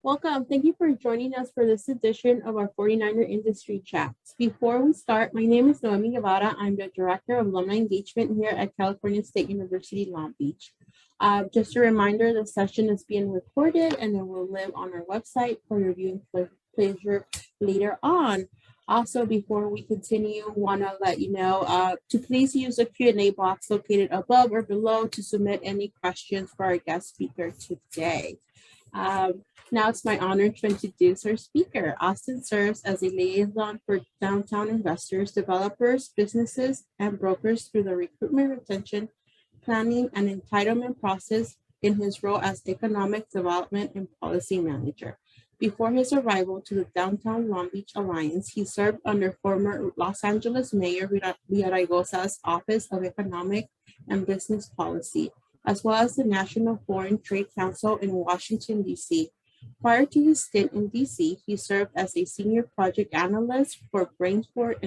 Welcome. Thank you for joining us for this edition of our 49er Industry Chats. Before we start, my name is Noemi Guevara. I'm the Director of Alumni Engagement here at California State University, Long Beach. Just a reminder, the session is being recorded and it will live on our website for your viewing pleasure later on. Also, before we continue, want to let you know to please use the Q&A box located above or below to submit any questions for our guest speaker today. Now it's my honor to introduce our speaker. Austin serves as a liaison for downtown investors, developers, businesses, and brokers through the recruitment, retention, planning, and entitlement process in his role as economic development and policy manager. Before his arrival to the Downtown Long Beach Alliance, he served under former Los Angeles Mayor Villaraigosa's Office of Economic and Business Policy, as well as the National Foreign Trade Council in Washington, D.C. Prior to his stint in D.C., he served as a Senior Project Analyst for Brailsford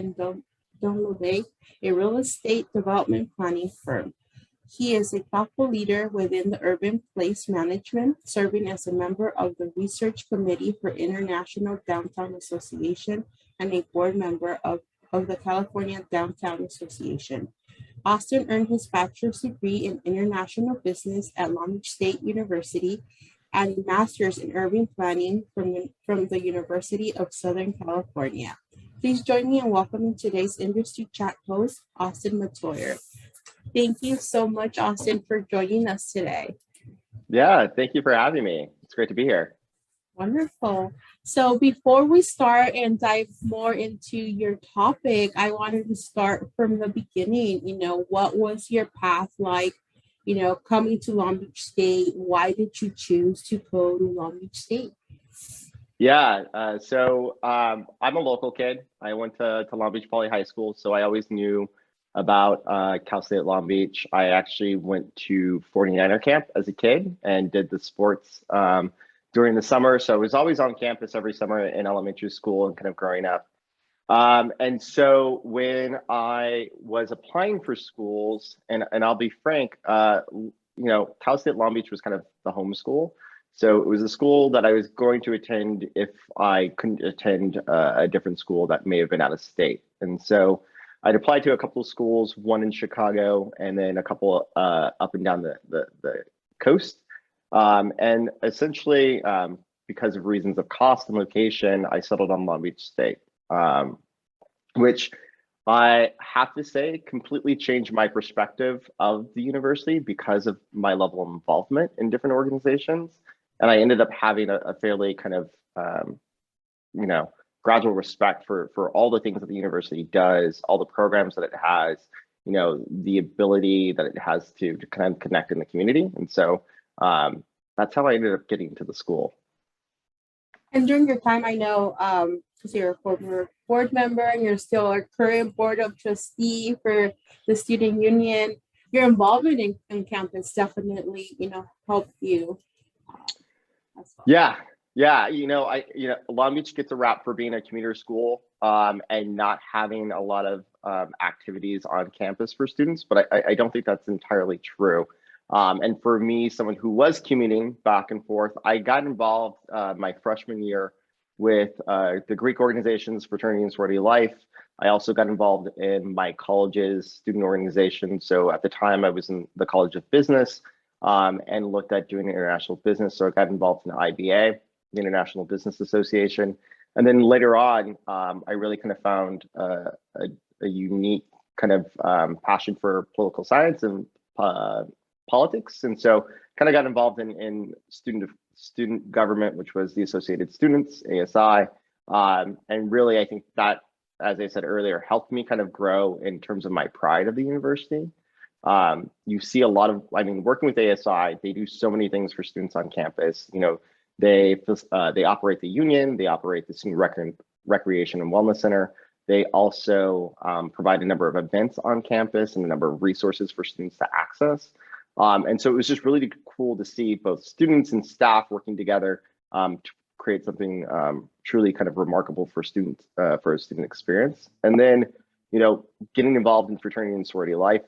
Dunlavey, a real estate development planning firm. He is a thoughtful leader within the urban place management, serving as a member of the Research Committee for International Downtown Association and a board member of the California Downtown Association. Austin earned his bachelor's degree in international business at Long Beach State University and a master's in urban planning from the University of Southern California. Please join me in welcoming today's industry chat host, Austin Metoyer. Thank you so much, Austin, for joining us today. Yeah, thank you for having me. It's great to be here. Wonderful. So before we start and dive more into your topic, I wanted to start from the beginning. What was your path like, coming to Long Beach State? Why did you choose to go to Long Beach State? Yeah, so I'm a local kid. I went to Long Beach Poly High School, so I always knew about Cal State Long Beach. I actually went to 49er camp as a kid and did the sports during the summer. So I was always on campus every summer in elementary school and kind of growing up. And so when I was applying for schools, and I'll be frank, Cal State Long Beach was kind of the home school. So it was a school that I was going to attend if I couldn't attend a different school that may have been out of state. And so I'd applied to a couple of schools, one in Chicago, and then a couple up and down the coast. And essentially, because of reasons of cost and location, I settled on Long Beach State, which I have to say completely changed my perspective of the university because of my level of involvement in different organizations. And I ended up having a fairly kind of, gradual respect for all the things that the university does, all the programs that it has, the ability that it has to kind of connect in the community. And so that's how I ended up getting to the school. And during your time, I know because you're a former board member and you're still a current board of trustee for the student union, your involvement in campus definitely, helped you. As well. Yeah. Long Beach gets a rap for being a commuter school and not having a lot of activities on campus for students, but I don't think that's entirely true. And for me, someone who was commuting back and forth, I got involved my freshman year with the Greek organizations, Fraternity and Sorority Life. I also got involved in my college's student organization. So at the time I was in the College of Business and looked at doing international business. So I got involved in the IBA, the International Business Association. And then later on, I really kind of found a unique kind of passion for political science and politics. And so kind of got involved in student government, which was the Associated Students, ASI. And really, I think that, as I said earlier, helped me kind of grow in terms of my pride of the university. You see a lot of, working with ASI, they do so many things for students on campus. They operate the union, they operate the Student Recreation and Wellness Center. They also provide a number of events on campus and a number of resources for students to access. And so it was just really cool to see both students and staff working together to create something truly kind of remarkable for students, for a student experience. And then, getting involved in fraternity and sorority life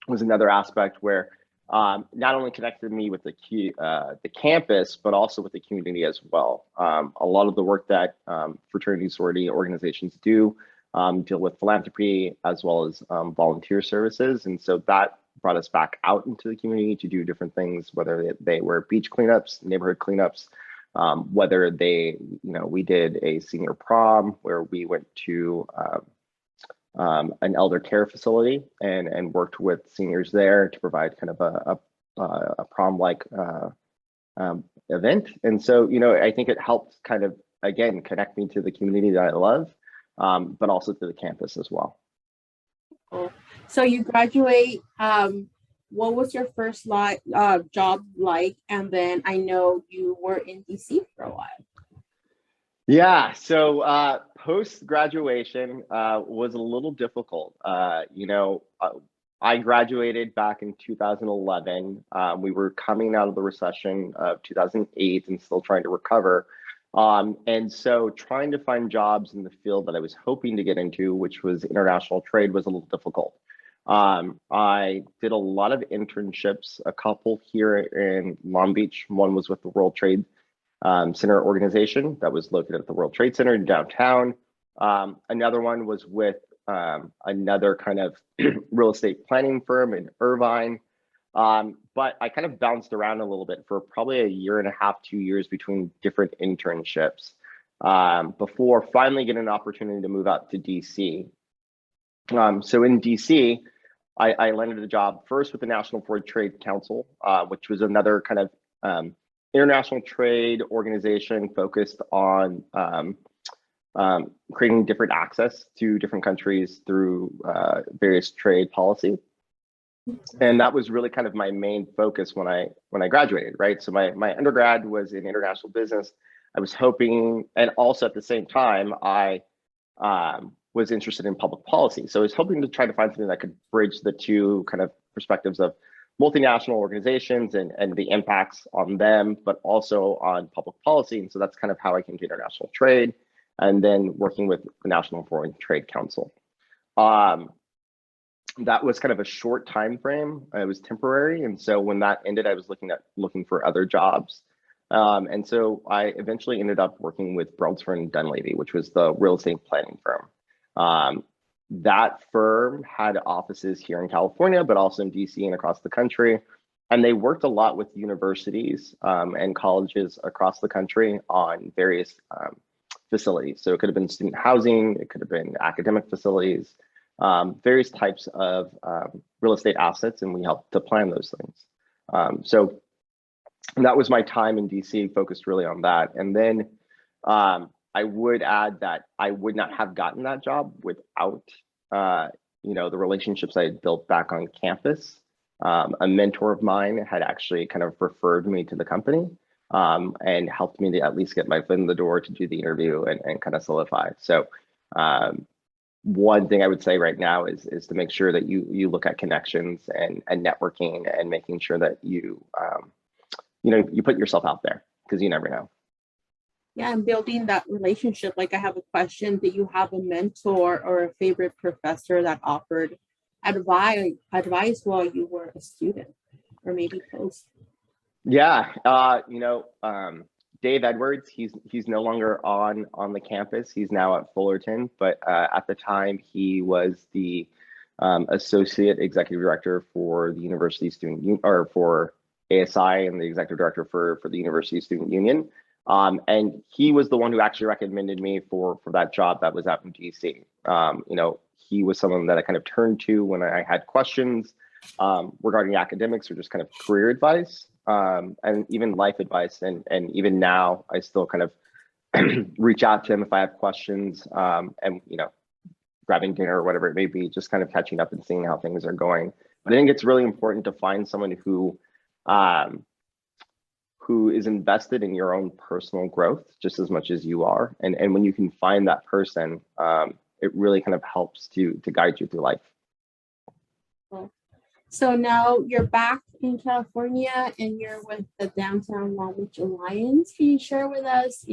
was another aspect where not only connected me with the campus, but also with the community as well. A lot of the work that fraternity sorority organizations do deal with philanthropy as well as volunteer services. And so that brought us back out into the community to do different things, whether they were beach cleanups, neighborhood cleanups, whether we did a senior prom where we went to an elder care facility and worked with seniors there to provide kind of a prom-like event. And so, I think it helped kind of, again, connect me to the community that I love, but also to the campus as well. Cool. So you graduate, what was your first job like? And then I know you were in DC for a while. Yeah, so post-graduation was a little difficult. I graduated back in 2011. We were coming out of the recession of 2008 and still trying to recover. And so trying to find jobs in the field that I was hoping to get into, which was international trade, was a little difficult. I did a lot of internships, a couple here in Long Beach. One was with the World Trade Center organization that was located at the World Trade Center in downtown. Another one was with another kind of real estate planning firm in Irvine. But I kind of bounced around a little bit for probably a year and a half, 2 years between different internships before finally getting an opportunity to move out to DC. So in DC, I landed a job first with the National Foreign Trade Council, which was another kind of international trade organization focused on creating different access to different countries through various trade policy. And that was really kind of my main focus when I graduated, right? So my undergrad was in international business. I was hoping, and also at the same time, I was interested in public policy. So I was hoping to try to find something that could bridge the two kind of perspectives of multinational organizations and the impacts on them, but also on public policy. And so that's kind of how I came to international trade, and then working with the National Foreign Trade Council. That was kind of a short time frame. It was temporary, and so when that ended, I was looking for other jobs. And so I eventually ended up working with Brailsford Dunlavey, which was the real estate planning firm. That firm had offices here in California, but also in DC and across the country. And they worked a lot with universities and colleges across the country on various facilities. So it could have been student housing, it could have been academic facilities, various types of real estate assets, and we helped to plan those things. So that was my time in DC, focused really on that. And then I would add that I would not have gotten that job without the relationships I had built back on campus. A mentor of mine had actually kind of referred me to the company and helped me to at least get my foot in the door to do the interview and kind of solidify. So one thing I would say right now is to make sure that you look at connections and networking and making sure that you put yourself out there, because you never know. Yeah, and building that relationship. Like, I have a question: do you have a mentor or a favorite professor that offered advice while you were a student, or maybe post? Yeah, Dave Edwards. He's no longer on the campus. He's now at Fullerton, but at the time he was the associate executive director for the University Student or for ASI, and the executive director for the University Student Union. And he was the one who actually recommended me for that job that was out in DC. He was someone that I kind of turned to when I had questions regarding academics or just kind of career advice, and even life advice. And even now, I still kind of reach out to him if I have questions, and grabbing dinner or whatever it may be, just kind of catching up and seeing how things are going. But I think it's really important to find someone who is invested in your own personal growth just as much as you are. And when you can find that person, it really kind of helps to guide you through life. So now you're back in California and you're with the Downtown Long Beach Alliance. Can you share with us,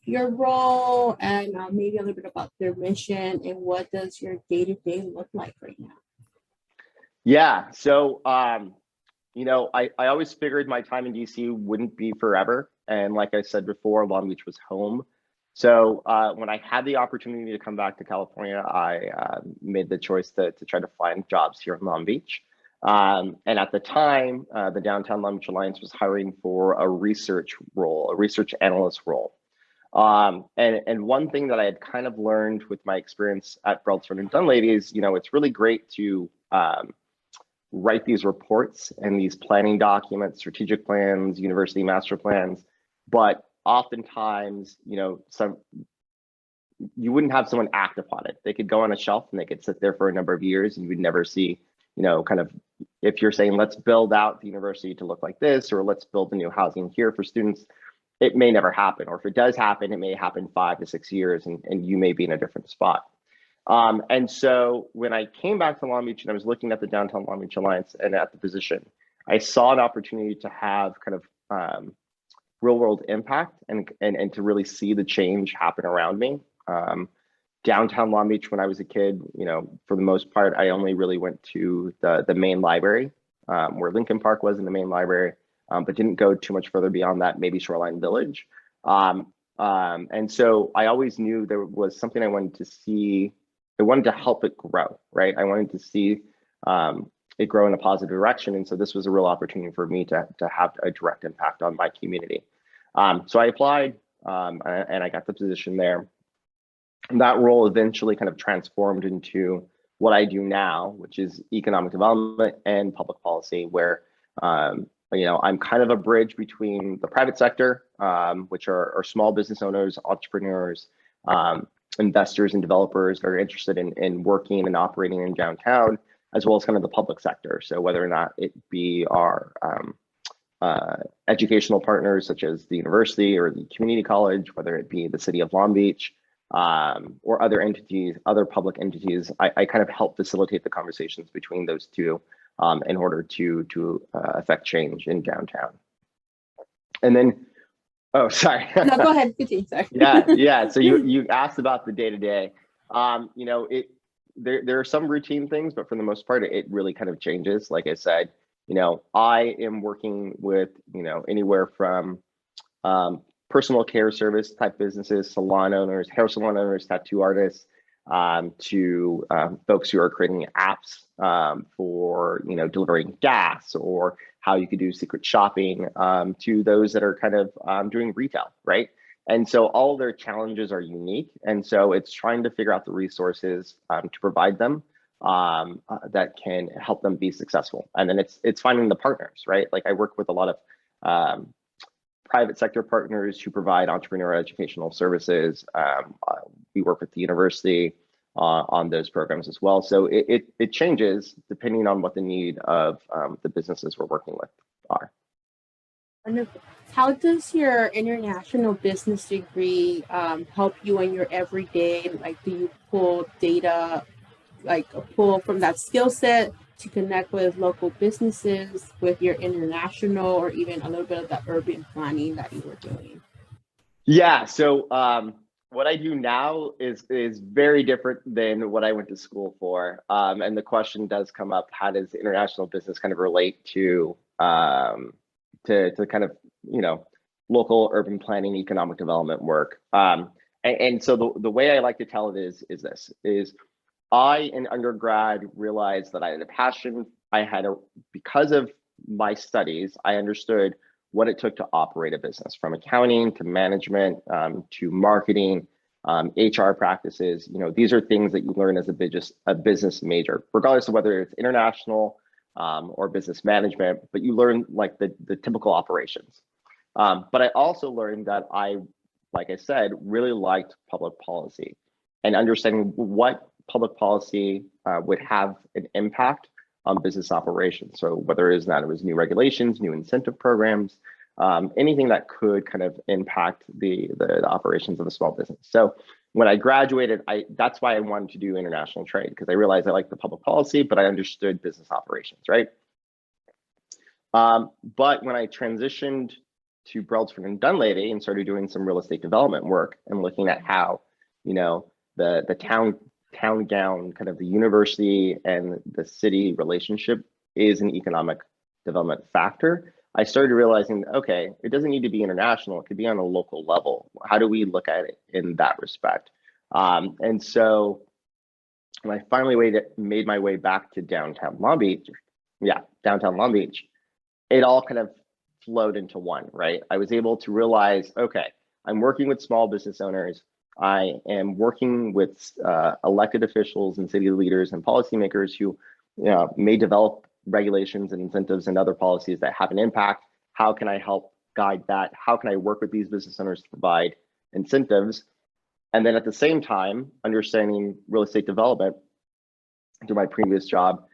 your role and maybe a little bit about their mission, and what does your day-to-day look like right now? Yeah, so I always figured my time in DC wouldn't be forever. And like I said before, Long Beach was home. So when I had the opportunity to come back to California, I made the choice to try to find jobs here in Long Beach. And at the time, the Downtown Long Beach Alliance was hiring for a research role, a research analyst role. And one thing that I had kind of learned with my experience at Brailsford Dunlavey is, it's really great to write these reports and these planning documents, strategic plans, university master plans, but oftentimes, you wouldn't have someone act upon it. They could go on a shelf and they could sit there for a number of years and you would never see, kind of, if you're saying, let's build out the university to look like this, or let's build a new housing here for students, it may never happen. Or if it does happen, it may happen 5 to 6 years and you may be in a different spot. And so when I came back to Long Beach and I was looking at the Downtown Long Beach Alliance and at the position, I saw an opportunity to have kind of real world impact and to really see the change happen around me. Downtown Long Beach, when I was a kid, for the most part, I only really went to the main library, where Lincoln Park was in the main library, but didn't go too much further beyond that, maybe Shoreline Village. And so I always knew there was something I wanted to see. I wanted to help it grow, right? I wanted to see it grow in a positive direction. And so this was a real opportunity for me to have a direct impact on my community. So I applied and I got the position there. And that role eventually kind of transformed into what I do now, which is economic development and public policy, where I'm kind of a bridge between the private sector, which are small business owners, entrepreneurs, investors and developers that are interested in working and operating in downtown, as well as kind of the public sector. So whether or not it be our educational partners, such as the university or the community college, whether it be the city of Long Beach, or other entities, other public entities, I kind of help facilitate the conversations between those two in order to affect change in downtown. And then, oh, sorry. No, go ahead, continue. Sorry. Yeah. So you asked about the day-to-day. There are some routine things, but for the most part, it really kind of changes. Like I said, I am working with anywhere from personal care service type businesses, salon owners, hair salon owners, tattoo artists, to folks who are creating apps for delivering gas, or how you could do secret shopping, to those that are kind of doing retail, right? And so all their challenges are unique, and so it's trying to figure out the resources to provide them that can help them be successful. And then it's finding the partners, right? Like I work with a lot of private sector partners who provide entrepreneurial educational services. We work with the university on those programs as well. So it changes depending on what the need of the businesses we're working with are. Wonderful. How does your international business degree help you in your everyday? Like, do you pull data, like pull from that skill set to connect with local businesses with your international, or even a little bit of that urban planning that you were doing? Yeah, so what I do now is very different than what I went to school for. And the question does come up, how does international business kind of relate to kind of, local urban planning, economic development work? And so the way I like to tell it is I, in undergrad, realized that I had a passion. Because of my studies, I understood what it took to operate a business, from accounting to management, to marketing, HR practices. These are things that you learn as a business major, regardless of whether it's international or business management, but you learn like the typical operations. But I also learned that like I said, really liked public policy and understanding what public policy would have an impact on business operations. So whether it was new regulations, new incentive programs, anything that could kind of impact the operations of a small business. So when I graduated, that's why I wanted to do international trade, because I realized I liked the public policy, but I understood business operations, right? But when I transitioned to Brailsford Dunlavey and started doing some real estate development work and looking at how, the town gown, kind of the university and the city relationship is an economic development factor, I started realizing, okay, it doesn't need to be international. It could be on a local level. How do we look at it in that respect? And so when I finally made my way back to downtown Long Beach, downtown Long Beach, it all kind of flowed into one, right? I was able to realize, okay, I'm working with small business owners. I am working with elected officials and city leaders and policymakers who may develop regulations and incentives and other policies that have an impact. How can I help guide that? How can I work with these business owners to provide incentives? And then at the same time, understanding real estate development through my previous job,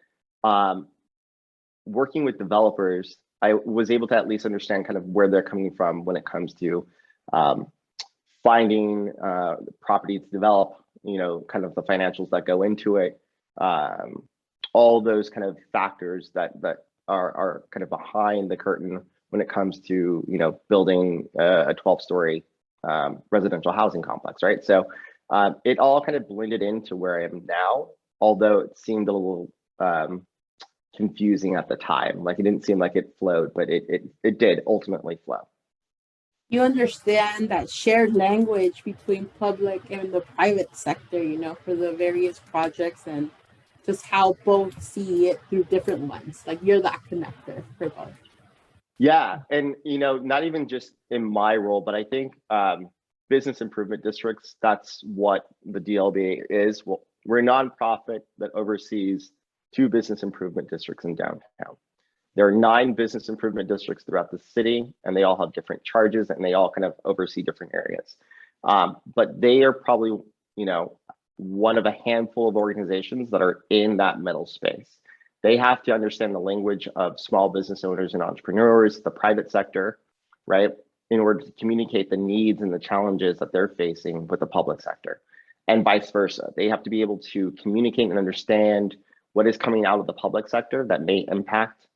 working with developers, I was able to at least understand kind of where they're coming from when it comes to finding property to develop, kind of the financials that go into it, all those kind of factors that are kind of behind the curtain when it comes to building a 12-story residential housing complex, right? So it all kind of blended into where I am now, although it seemed a little confusing at the time. Like it didn't seem like it flowed, but it did ultimately flow. You understand that shared language between public and the private sector, for the various projects, and just how both see it through different lens. Like you're that connector for both. Yeah, and not even just in my role, but I think business improvement districts, that's what the DLBA is. Well, we're a nonprofit that oversees 2 business improvement districts in downtown. There are 9 business improvement districts throughout the city, and they all have different charges, and they all kind of oversee different areas. But they are probably, one of a handful of organizations that are in that middle space. They have to understand the language of small business owners and entrepreneurs, the private sector, right, in order to communicate the needs and the challenges that they're facing with the public sector, and vice versa. They have to be able to communicate and understand what is coming out of the public sector that may impact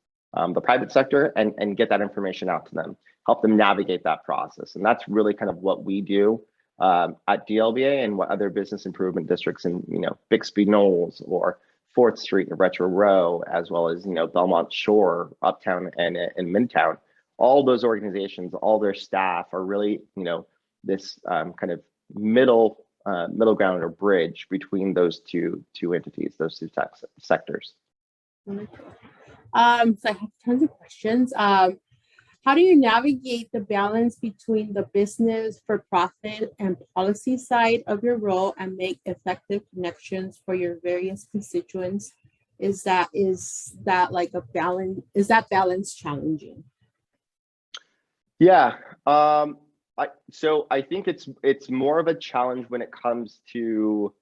the private sector, and get that information out to them, help them navigate that process. And that's really kind of what we do at DLBA, and what other business improvement districts in, Bixby Knolls or 4th Street and Retro Row, as well as, Belmont Shore, Uptown and Midtown. All those organizations, all their staff are really, this kind of middle ground or bridge between those two entities, those 2 sectors. So I have tons of questions. How do you navigate the balance between the business, for profit, and policy side of your role and make effective connections for your various constituents? Is that like a balance? Is that balance challenging? Yeah. So I think it's more of a challenge when it comes to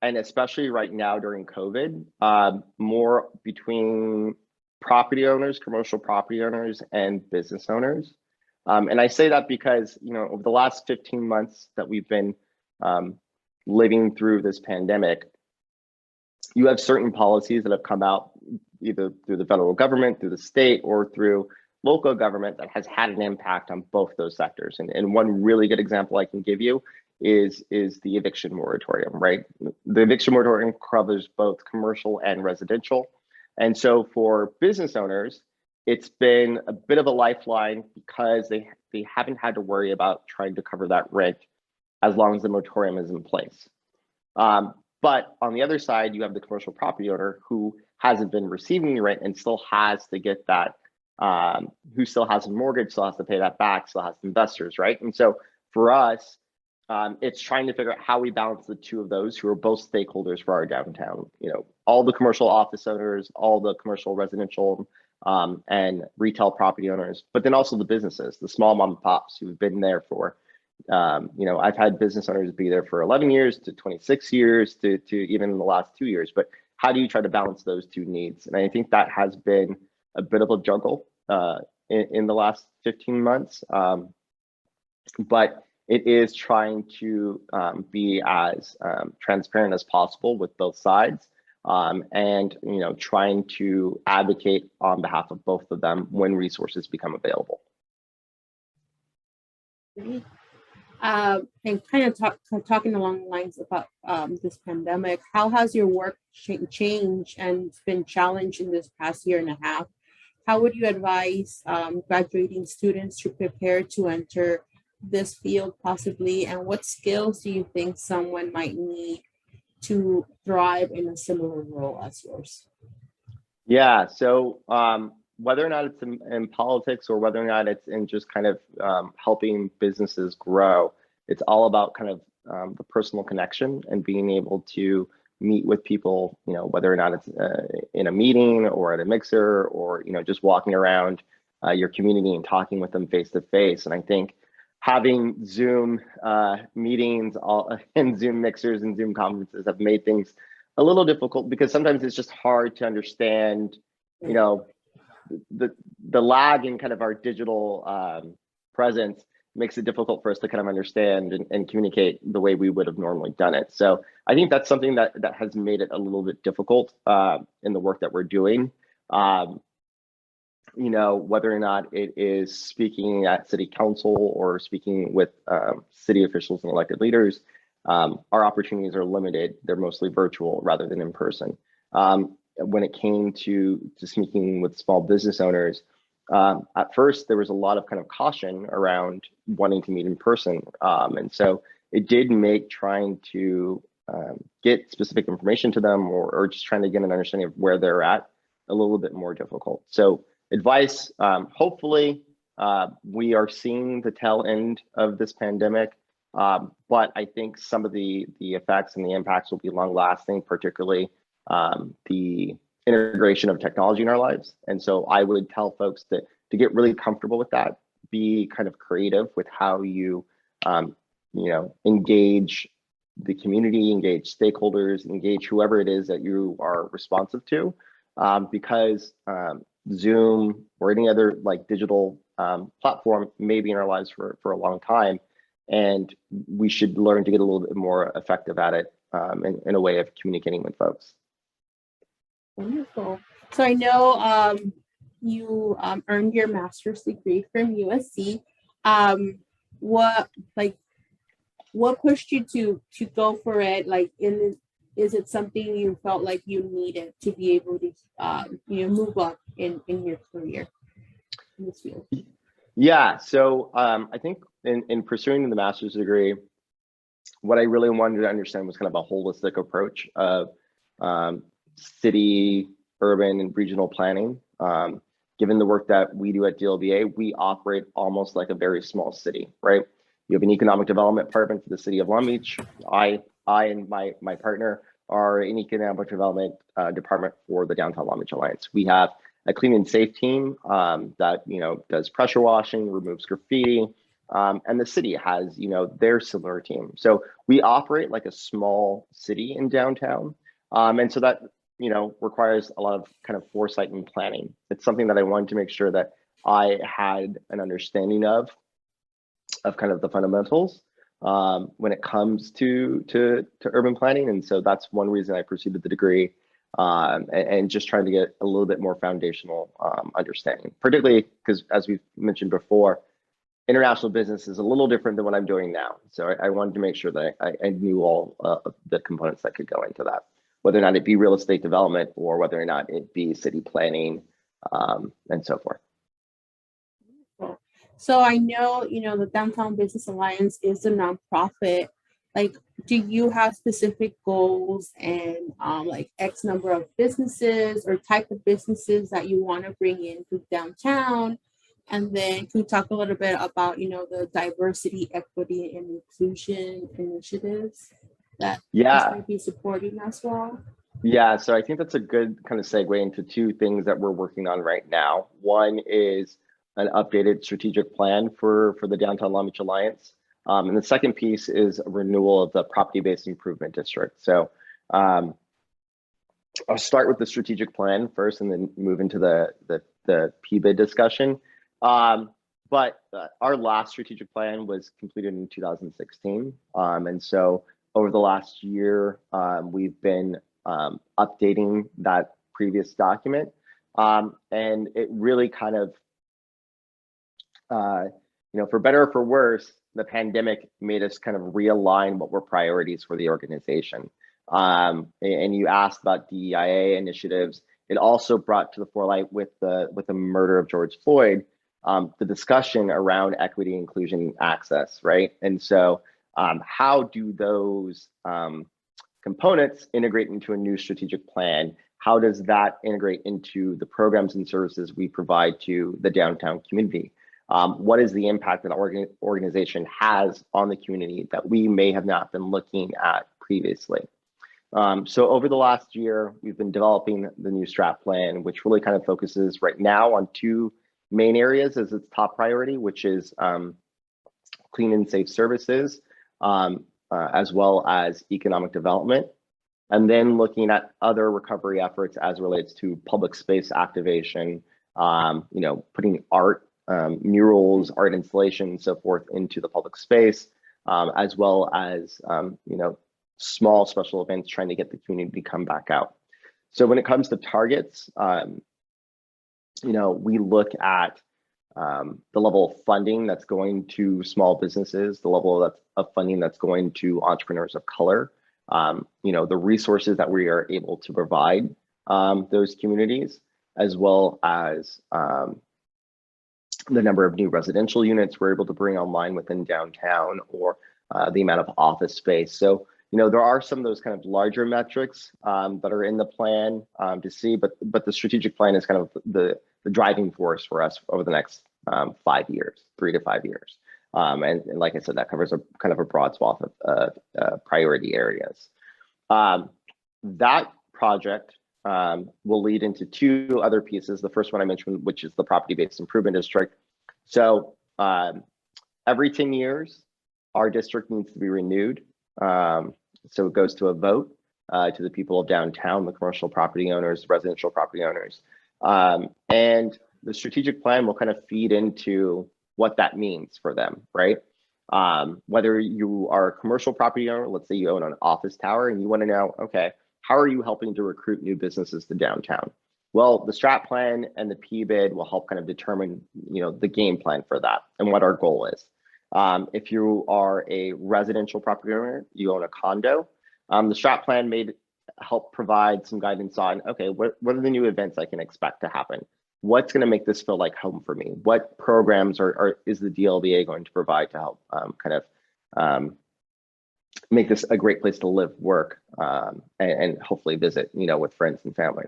and especially right now during COVID, more between property owners, commercial property owners, and business owners. And I say that because, over the last 15 months that we've been living through this pandemic, you have certain policies that have come out either through the federal government, through the state, or through local government that has had an impact on both those sectors. And one really good example I can give you is the eviction moratorium, right? The eviction moratorium covers both commercial and residential. And so for business owners, it's been a bit of a lifeline because they haven't had to worry about trying to cover that rent as long as the moratorium is in place. But on the other side, you have the commercial property owner who hasn't been receiving rent and still has to get that, who still has a mortgage, still has to pay that back, still has investors, right? And so for us, it's trying to figure out how we balance the 2 of those who are both stakeholders for our downtown. All the commercial office owners, all the commercial residential and retail property owners, but then also the businesses, the small mom and pops who've been there for, I've had business owners be there for 11 years to 26 years to even in the last 2 years. But how do you try to balance those 2 needs? And I think that has been a bit of a juggle in the last 15 months. But it is trying to be as transparent as possible with both sides, and trying to advocate on behalf of both of them when resources become available. And kind of talking along the lines about this pandemic, how has your work changed and been challenged in this past year and a half? How would you advise graduating students to prepare to enter this field possibly? And what skills do you think someone might need to thrive in a similar role as yours? Yeah, so whether or not it's in politics or whether or not it's in just kind of helping businesses grow, it's all about kind of the personal connection and being able to meet with people, whether or not it's in a meeting or at a mixer or, just walking around your community and talking with them face to face. And I think having Zoom meetings and Zoom mixers and Zoom conferences have made things a little difficult because sometimes it's just hard to understand, the lag in kind of our digital presence makes it difficult for us to kind of understand and communicate the way we would have normally done it. So I think that's something that has made it a little bit difficult in the work that we're doing. Whether or not it is speaking at city council or speaking with city officials and elected leaders, our opportunities are limited. They're mostly virtual rather than in person. When it came to speaking with small business owners, at first there was a lot of kind of caution around wanting to meet in person. And so it did make trying to get specific information to them or just trying to get an understanding of where they're at a little bit more difficult. So advice, hopefully we are seeing the tail end of this pandemic, but I think some of the effects and the impacts will be long lasting, particularly the integration of technology in our lives. And so I would tell folks that to get really comfortable with that, be kind of creative with how you, engage the community, engage stakeholders, engage whoever it is that you are responsive to, because Zoom or any other like digital platform may be in our lives for a long time. And we should learn to get a little bit more effective at it in a way of communicating with folks. Wonderful. So I know you earned your master's degree from USC. What pushed you to go for it? Is it something you felt like you needed to be able to move up in your career in this field? Yeah. So I think in pursuing the master's degree, what I really wanted to understand was kind of a holistic approach of city, urban, and regional planning. Given the work that we do at DLBA, we operate almost like a very small city, right? You have an economic development department for the city of Long Beach. I and my partner are an economic development department for the Downtown Long Beach Alliance. We have a clean and safe team that does pressure washing, removes graffiti, and the city has their similar team. So we operate like a small city in downtown, and so that requires a lot of kind of foresight and planning. It's something that I wanted to make sure that I had an understanding of kind of the fundamentals when it comes to urban planning. And so that's one reason I pursued the degree, and just trying to get a little bit more foundational understanding, particularly because, as we've mentioned before, international business is a little different than what I'm doing now. So I wanted to make sure that I knew all of the components that could go into that, whether or not it be real estate development or whether or not it be city planning, and so forth. So I know, the Downtown Business Alliance is a nonprofit. Do you have specific goals and X number of businesses or type of businesses that you want to bring into downtown? And then can you talk a little bit about, the diversity, equity, and inclusion initiatives that might be supporting as well? Yeah, so I think that's a good kind of segue into two things that we're working on right now. One is an updated strategic plan for the Downtown Long Beach Alliance. And the second piece is a renewal of the property-based improvement district. So I'll start with the strategic plan first and then move into the PBID discussion. But our last strategic plan was completed in 2016. And so over the last year, we've been updating that previous document. And it really kind of, for better or for worse, the pandemic made us kind of realign what were priorities for the organization. And you asked about DEIA initiatives. It also brought to the forelight with the murder of George Floyd, the discussion around equity, inclusion, access, right? And so how do those components integrate into a new strategic plan? How does that integrate into the programs and services we provide to the downtown community? What is the impact that our organization has on the community that we may have not been looking at previously? So over the last year, we've been developing the new strat plan, which really kind of focuses right now on two main areas as its top priority, which is clean and safe services, as well as economic development. And then looking at other recovery efforts as relates to public space activation, putting art, murals, art installation, and so forth into the public space, as well as, small special events trying to get the community to come back out. So when it comes to targets, we look at the level of funding that's going to small businesses, the level of funding that's going to entrepreneurs of color, the resources that we are able to provide those communities, as well as the number of new residential units we're able to bring online within downtown, or the amount of office space. So, there are some of those kind of larger metrics that are in the plan to see, but the strategic plan is kind of the driving force for us over the next 5 years, 3 to 5 years. And like I said, that covers a kind of a broad swath of priority areas. That project will lead into two other pieces. The first one I mentioned, which is the property-based improvement district. So every 10 years, our district needs to be renewed. So it goes to a vote to the people of downtown, the commercial property owners, residential property owners. And the strategic plan will kind of feed into what that means for them, right? Whether you are a commercial property owner, let's say you own an office tower and you want to know, okay, how are you helping to recruit new businesses to downtown? Well, the strat plan and the PBID will help kind of determine, the game plan for that and what our goal is. If you are a residential property owner, you own a condo, the strat plan may help provide some guidance on, okay, what are the new events I can expect to happen? What's going to make this feel like home for me? What programs is the DLBA going to provide to help make this a great place to live, work, and hopefully visit, with friends and family.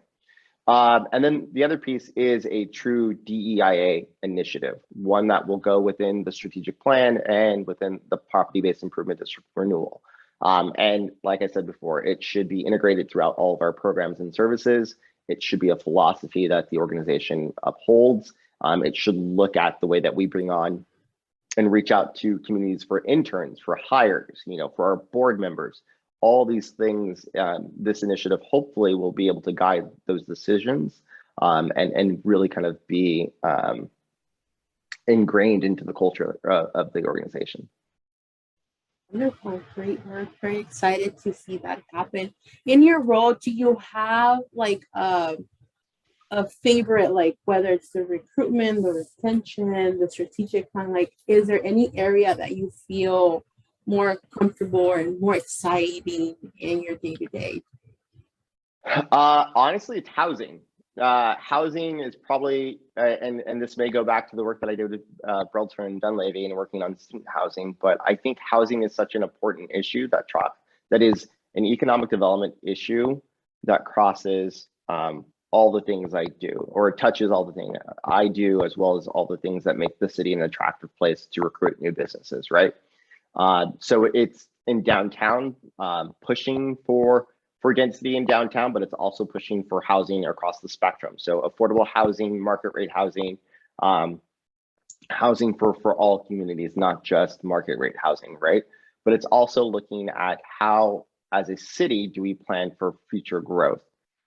And then the other piece is a true DEIA initiative, one that will go within the strategic plan and within the property-based improvement district renewal. And like I said before, it should be integrated throughout all of our programs and services. It should be a philosophy that the organization upholds. It should look at the way that we bring on and reach out to communities for interns, for hires, for our board members. All these things, this initiative hopefully will be able to guide those decisions and really kind of be ingrained into the culture of the organization. Wonderful, great. We're very excited to see that happen. In your role, do you have like a favorite, like whether it's the recruitment, the retention, the strategic plan, like is there any area that you feel more comfortable and more exciting in your day-to-day? Honestly, it's housing. Housing is probably, and this may go back to the work that I did with Brailsford Dunlavey and working on student housing, but I think housing is such an important issue that is an economic development issue that crosses all the things I do, or it touches all the things I do, as well as all the things that make the city an attractive place to recruit new businesses, right? So it's in downtown, pushing for density in downtown, but it's also pushing for housing across the spectrum. So affordable housing, market rate housing, housing for all communities, not just market rate housing, right? But it's also looking at how, as a city, do we plan for future growth?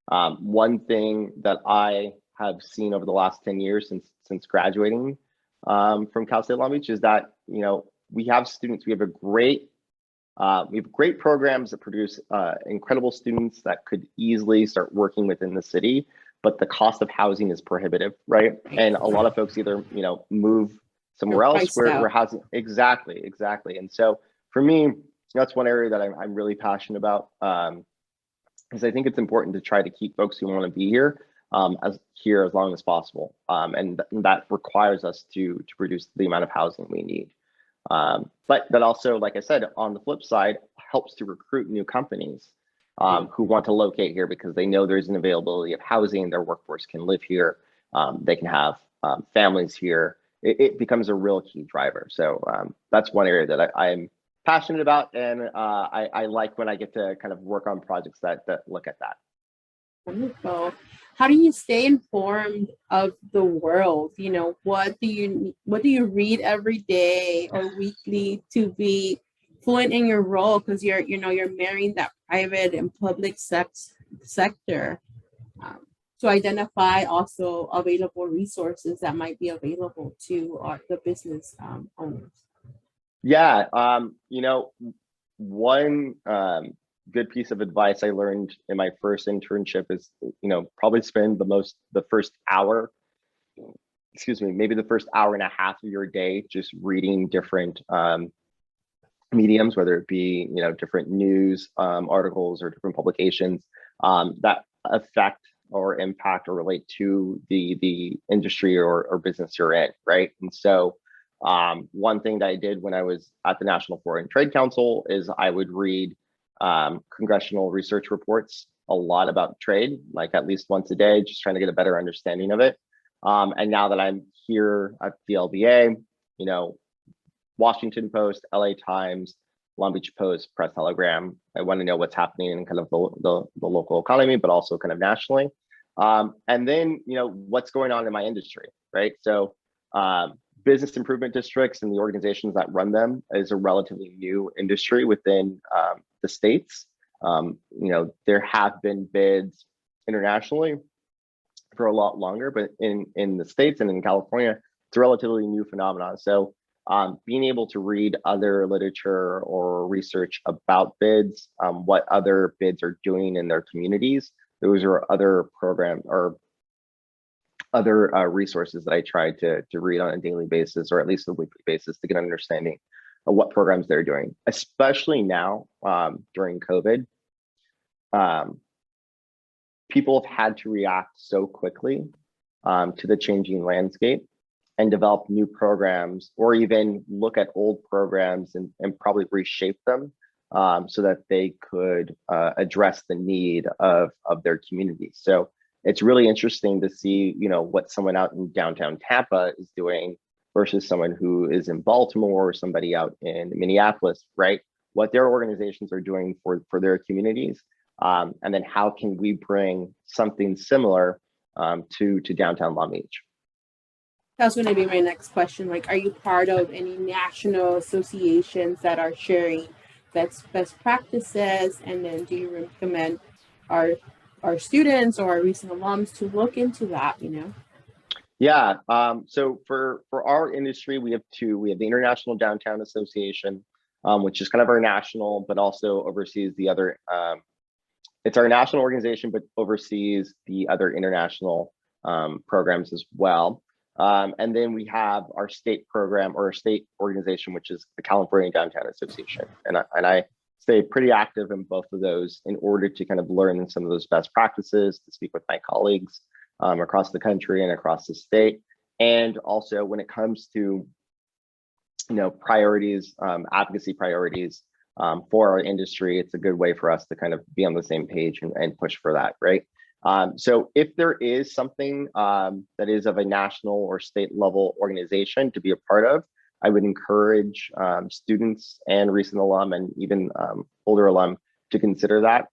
One thing that I have seen over the last 10 years since graduating from Cal State Long Beach is that, we have students, we have great programs that produce incredible students that could easily start working within the city, but the cost of housing is prohibitive, right? And a lot of folks either, move somewhere else priced where out. housing, exactly. And so for me, that's one area that I'm really passionate about, because I think it's important to try to keep folks who want to be here as long as possible, and that requires us to produce the amount of housing we need. But that also, like I said, on the flip side, helps to recruit new companies who want to locate here because they know there's an availability of housing, their workforce can live here, they can have families here. It becomes a real key driver. So that's one area that I'm passionate about, and I like when I get to kind of work on projects that look at that. Wonderful. How do you stay informed of the world? You know, what do you read every day or weekly to be fluent in your role? Because you're marrying that private and public sector. To identify also available resources that might be available to the business owners. Yeah, one good piece of advice I learned in my first internship is, probably spend the first hour, maybe the first hour and a half of your day just reading different mediums, whether it be, different news articles or different publications that affect or impact or relate to the industry or business you're in, right? And so one thing that I did when I was at the National Foreign Trade Council is I would read congressional research reports a lot about trade, like at least once a day, just trying to get a better understanding of it. And now that I'm here at DLBA, Washington Post, LA Times, Long Beach Post, Press Telegram, I want to know what's happening in kind of the local economy, but also kind of nationally. And then, what's going on in my industry, right? So business improvement districts and the organizations that run them is a relatively new industry within the states. There have been bids internationally for a lot longer, but in the states and in California, it's a relatively new phenomenon. So being able to read other literature or research about bids, what other bids are doing in their communities, those are other programs or other resources that I try to read on a daily basis, or at least a weekly basis, to get an understanding of what programs they're doing, especially now during COVID. People have had to react so quickly to the changing landscape and develop new programs, or even look at old programs and probably reshape them so that they could address the need of their communities. So it's really interesting to see, what someone out in downtown Tampa is doing versus someone who is in Baltimore or somebody out in Minneapolis, right? What their organizations are doing for their communities. And then how can we bring something similar to downtown Long Beach? That's going to be my next question. Like, are you part of any national associations that are sharing best practices? And then do you recommend our students or our recent alums to look into that, Yeah, so for our industry, we have two. We have the International Downtown Association, which is kind of our national, but also oversees the other, it's our national organization, but oversees the other international programs as well. And then we have our state program or our state organization, which is the California Downtown Association. And I stay pretty active in both of those in order to kind of learn some of those best practices, to speak with my colleagues across the country and across the state. And also when it comes to, priorities, advocacy priorities for our industry, it's a good way for us to kind of be on the same page and push for that, right? So if there is something that is of a national or state level organization to be a part of, I would encourage students and recent alum and even older alum to consider that,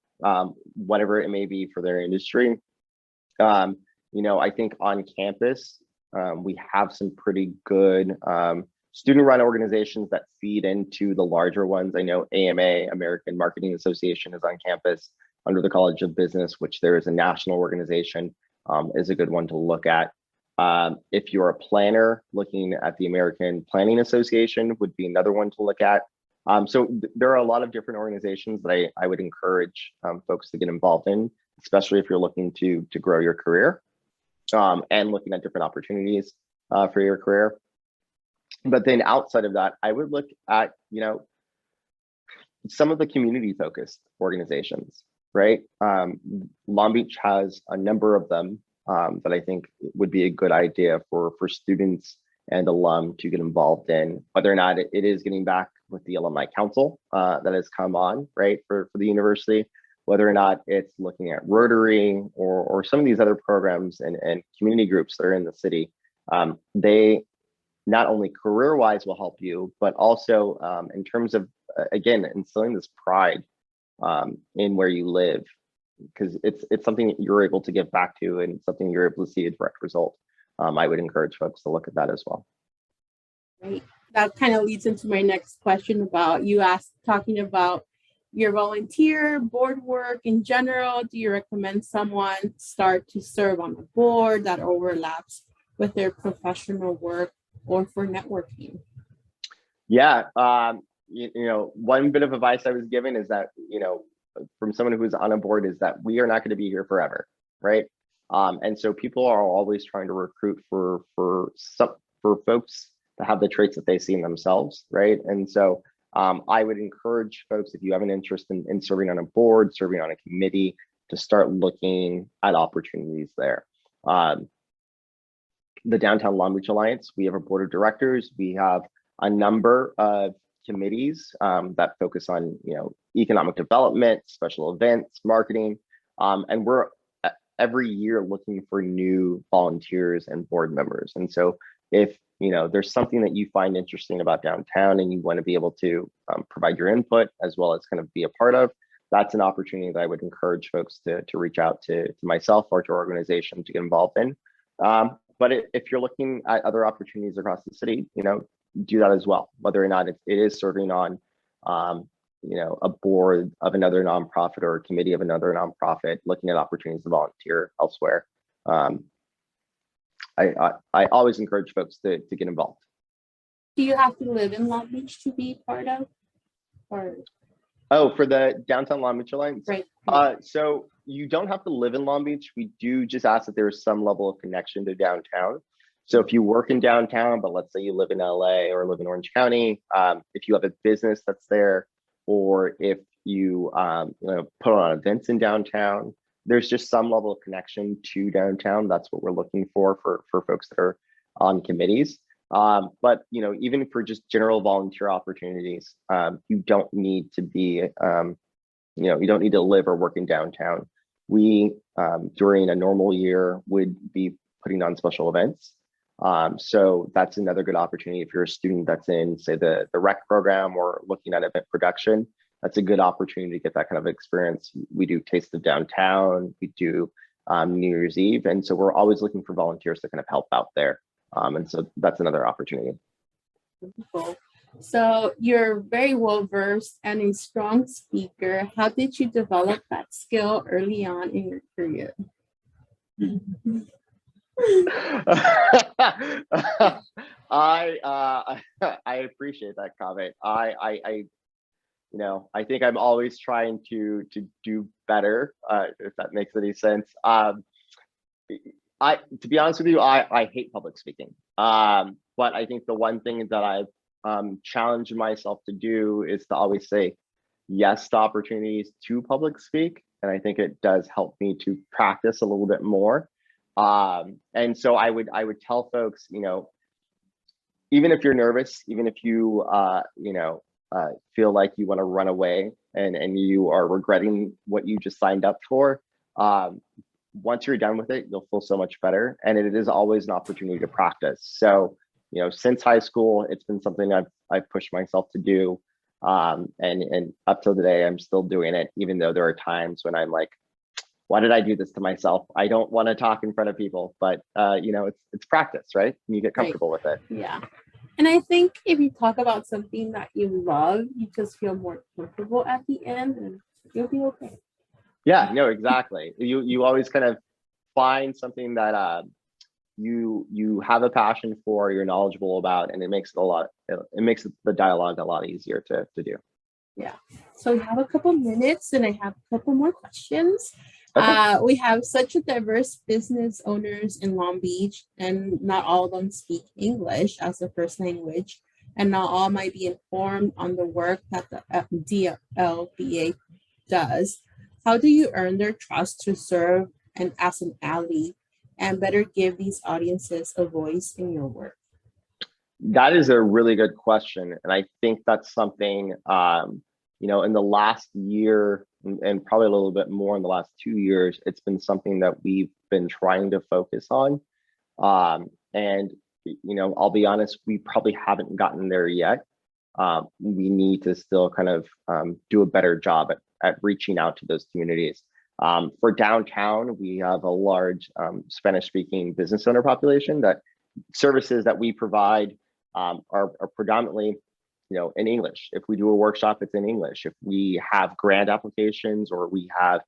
whatever it may be for their industry. I think on campus, we have some pretty good student-run organizations that feed into the larger ones. I know AMA, American Marketing Association, is on campus under the College of Business, which there is a national organization, is a good one to look at. If you're a planner, looking at the American Planning Association would be another one to look at. So there are a lot of different organizations that I would encourage folks to get involved in, especially if you're looking to grow your career and looking at different opportunities for your career. But then outside of that, I would look at, some of the community focused organizations, right? Long Beach has a number of them that I think would be a good idea for students and alum to get involved in, whether or not it is getting back with the alumni council that has come on, right, for the university, whether or not it's looking at Rotary or some of these other programs and community groups that are in the city. They not only career-wise will help you, but also in terms of, again, instilling this pride in where you live, because it's something that you're able to give back to and something you're able to see a direct result. I would encourage folks to look at that as well. Right. That kind of leads into my next question about talking about your volunteer board work in general. Do you recommend someone start to serve on a board that overlaps with their professional work or for networking? Yeah. One bit of advice I was given is that, from someone who's on a board, is that we are not going to be here forever, right? And so people are always trying to recruit for folks that have the traits that they see in themselves, right? And so I would encourage folks, if you have an interest in serving on a board, serving on a committee, to start looking at opportunities there. The Downtown Long Beach Alliance, we have a board of directors. We have a number of committees that focus on, economic development, special events, marketing, and we're every year looking for new volunteers and board members. And so if there's something that you find interesting about downtown and you want to be able to provide your input as well as kind of be a part of, that's an opportunity that I would encourage folks to reach out to myself or to our organization to get involved in. But if you're looking at other opportunities across the city, do that as well, whether or not it is serving on a board of another nonprofit or a committee of another nonprofit, looking at opportunities to volunteer elsewhere. I always encourage folks to get involved. Do you have to live in Long Beach to be part of? Or oh, for the Downtown Long Beach Alliance? Right. So you don't have to live in Long Beach. We do just ask that there is some level of connection to downtown. So if you work in downtown, but let's say you live in LA or live in Orange County, if you have a business that's there, or if you put on events in downtown, there's just some level of connection to downtown. That's what we're looking for folks that are on committees. But even for just general volunteer opportunities, you don't need to be, you don't need to live or work in downtown. We, during a normal year, would be putting on special events. So that's another good opportunity if you're a student that's in, say, the rec program or looking at event production. That's a good opportunity to get that kind of experience. We do Taste of Downtown, we do New Year's Eve, and so we're always looking for volunteers to kind of help out there. And so that's another opportunity. Cool. So you're very well versed and a strong speaker. How did you develop that skill early on in your career? I appreciate that comment. I think I'm always trying to do better, if that makes any sense. To be honest with you, I hate public speaking. But I think the one thing that I've challenged myself to do is to always say yes to opportunities to public speak. And I think it does help me to practice a little bit more. And so I would tell folks, even if you're nervous, even if you, feel like you want to run away and you are regretting what you just signed up for, once you're done with it, you'll feel so much better. And it is always an opportunity to practice. So, since high school, it's been something I've pushed myself to do. And up till today, I'm still doing it, even though there are times when I'm like, why did I do this to myself? I don't want to talk in front of people, but it's practice, right? And you get comfortable with it. Yeah. And I think if you talk about something that you love, you just feel more comfortable at the end and you'll be okay. Yeah, no, exactly. You always kind of find something that you have a passion for, you're knowledgeable about, and it makes the dialogue a lot easier to do. Yeah. So we have a couple minutes and I have a couple more questions. Okay. We have such a diverse business owners in Long Beach, and not all of them speak English as a first language, and not all might be informed on the work that the DLBA does. How do you earn their trust to serve and as an ally and better give these audiences a voice in your work? That is a really good question. And I think that's something, in the last year and probably a little bit more in the last 2 years, it's been something that we've been trying to focus on. And, I'll be honest, we probably haven't gotten there yet. We need to still kind of do a better job at reaching out to those communities. For downtown, we have a large Spanish-speaking business owner population that services that we provide are predominantly, in English. If we do a workshop, it's in English. If we have grant applications or we have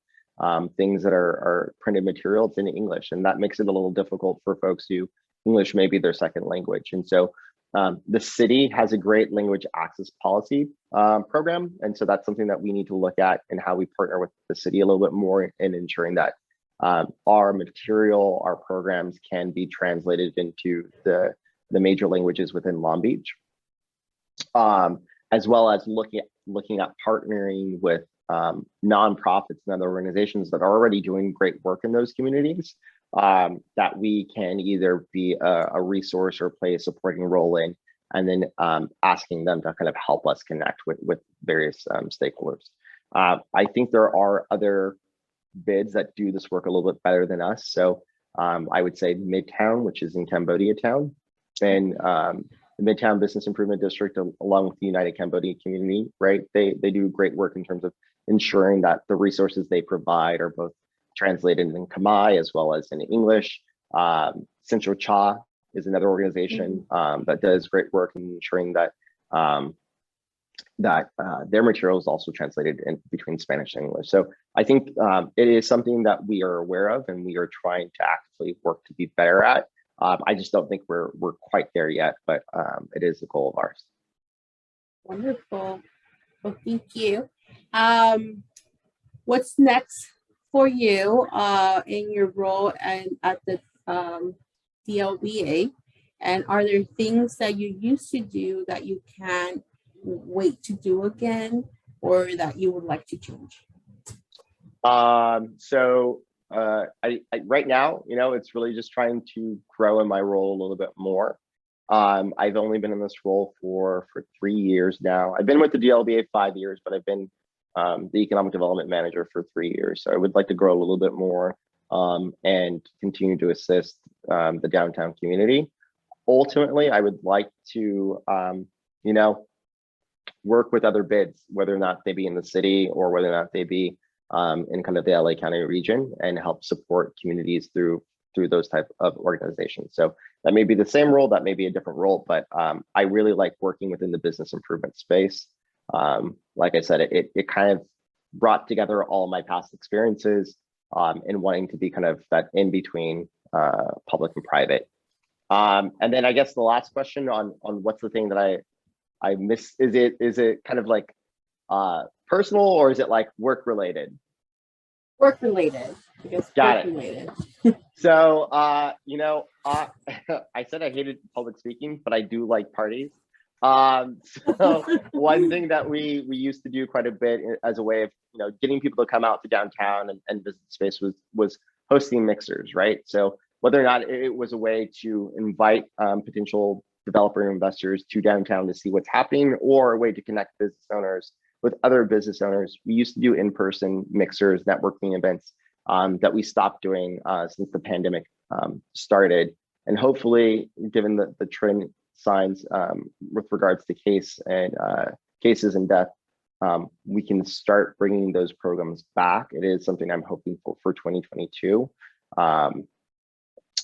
things that are printed material, it's in English, and that makes it a little difficult for folks who English may be their second language. And so the city has a great language access policy program, and so that's something that we need to look at and how we partner with the city a little bit more in ensuring that our material, our programs can be translated into the major languages within Long Beach, as well as looking at partnering with nonprofits and other organizations that are already doing great work in those communities, that we can either be a resource or play a supporting role in, and then asking them to kind of help us connect with various stakeholders. I think there are other bids that do this work a little bit better than us. So I would say Midtown, which is in Cambodia Town, and the Midtown Business Improvement District, along with the United Cambodia Community, right? They do great work in terms of ensuring that the resources they provide are both translated in Khmer as well as in English. Central Cha is another organization that does great work in ensuring that their material is also translated in between Spanish and English. So I think it is something that we are aware of and we are trying to actively work to be better at. I just don't think we're quite there yet, but it is a goal of ours. Wonderful. Well, thank you. What's next for you in your role and at the DLBA? And are there things that you used to do that you can't wait to do again, or that you would like to change? Right now, it's really just trying to grow in my role a little bit more. I've only been in this role for 3 years now. I've been with the DLBA 5 years, but I've been the economic development manager for 3 years. So I would like to grow a little bit more and continue to assist the downtown community. Ultimately, I would like to, work with other bids, whether or not they be in the city or whether or not they be in kind of the LA County region, and help support communities through those type of organizations. So that may be the same role, that may be a different role, but I really like working within the business improvement space. Like I said, it kind of brought together all my past experiences and wanting to be kind of that in between public and private. And then I guess the last question on what's the thing that I miss, is it kind of like personal, or is it like work related? Work related. I guess Got work related. So, I said I hated public speaking, but I do like parties. So one thing that we used to do quite a bit as a way of, getting people to come out to downtown and visit the space was hosting mixers, right? So whether or not it was a way to invite potential developer investors to downtown to see what's happening, or a way to connect business owners with other business owners. We used to do in-person mixers, networking events that we stopped doing since the pandemic started. And hopefully, given the trend signs with regards to cases and death, we can start bringing those programs back. It is something I'm hoping for 2022.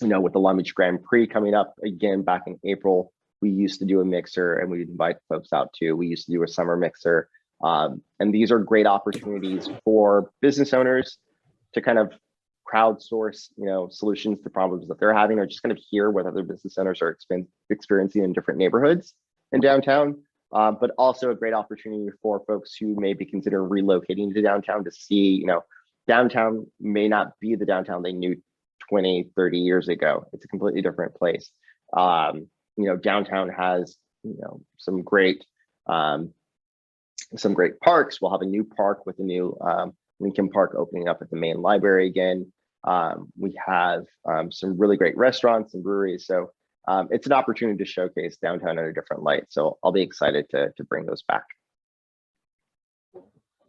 With the Long Beach Grand Prix coming up again back in April, we used to do a mixer and we'd invite folks out too. We used to do a summer mixer. And these are great opportunities for business owners to kind of crowdsource, solutions to problems that they're having, or just kind of hear what other business owners are experiencing in different neighborhoods in downtown. But also a great opportunity for folks who may be considering relocating to downtown to see, downtown may not be the downtown they knew 20, 30 years ago. It's a completely different place. Downtown has, some great parks. We'll have a new park with a new Lincoln Park opening up at the main library again. We have some really great restaurants and breweries. So it's an opportunity to showcase downtown in a different light. So I'll be excited to bring those back.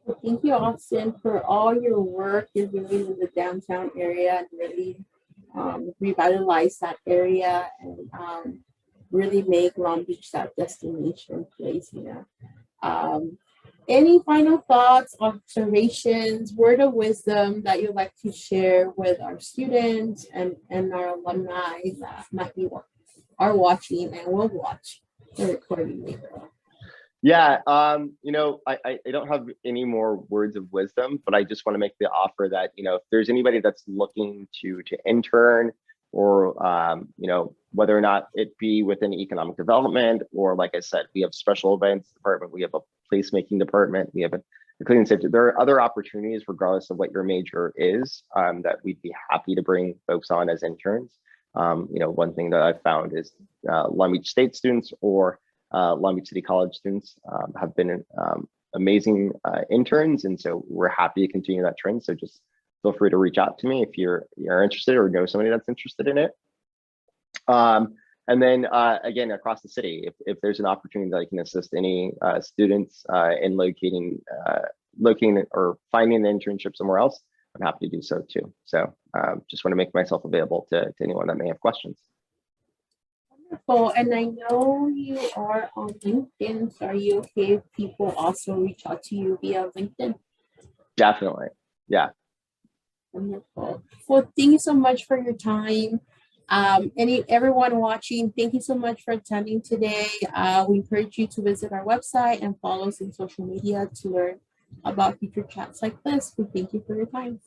Well, thank you, Austin, for all your work you're doing in the downtown area and really revitalize that area and really make Long Beach that destination place. Any final thoughts, observations, word of wisdom that you'd like to share with our students and our alumni that might be are watching and will watch the recording later on? Yeah, I don't have any more words of wisdom, but I just want to make the offer that, if there's anybody that's looking to intern or, whether or not it be within economic development, or like I said, we have special events department, we have a placemaking department, we have a cleaning safety. There are other opportunities regardless of what your major is that we'd be happy to bring folks on as interns. One thing that I've found is Long Beach State students or Long Beach City College students have been amazing interns, and so we're happy to continue that trend. So just feel free to reach out to me if you're interested or know somebody that's interested in it. And then again, across the city, if there's an opportunity that I can assist any students in locating or finding an internship somewhere else, I'm happy to do so too. So just want to make myself available to anyone that may have questions. Wonderful. And I know you are on LinkedIn, so are you okay if people also reach out to you via LinkedIn? Definitely. Yeah. Wonderful. Well, thank you so much for your time. Everyone watching, thank you so much for attending today. We encourage you to visit our website and follow us on social media to learn about future chats like this. We thank you for your time.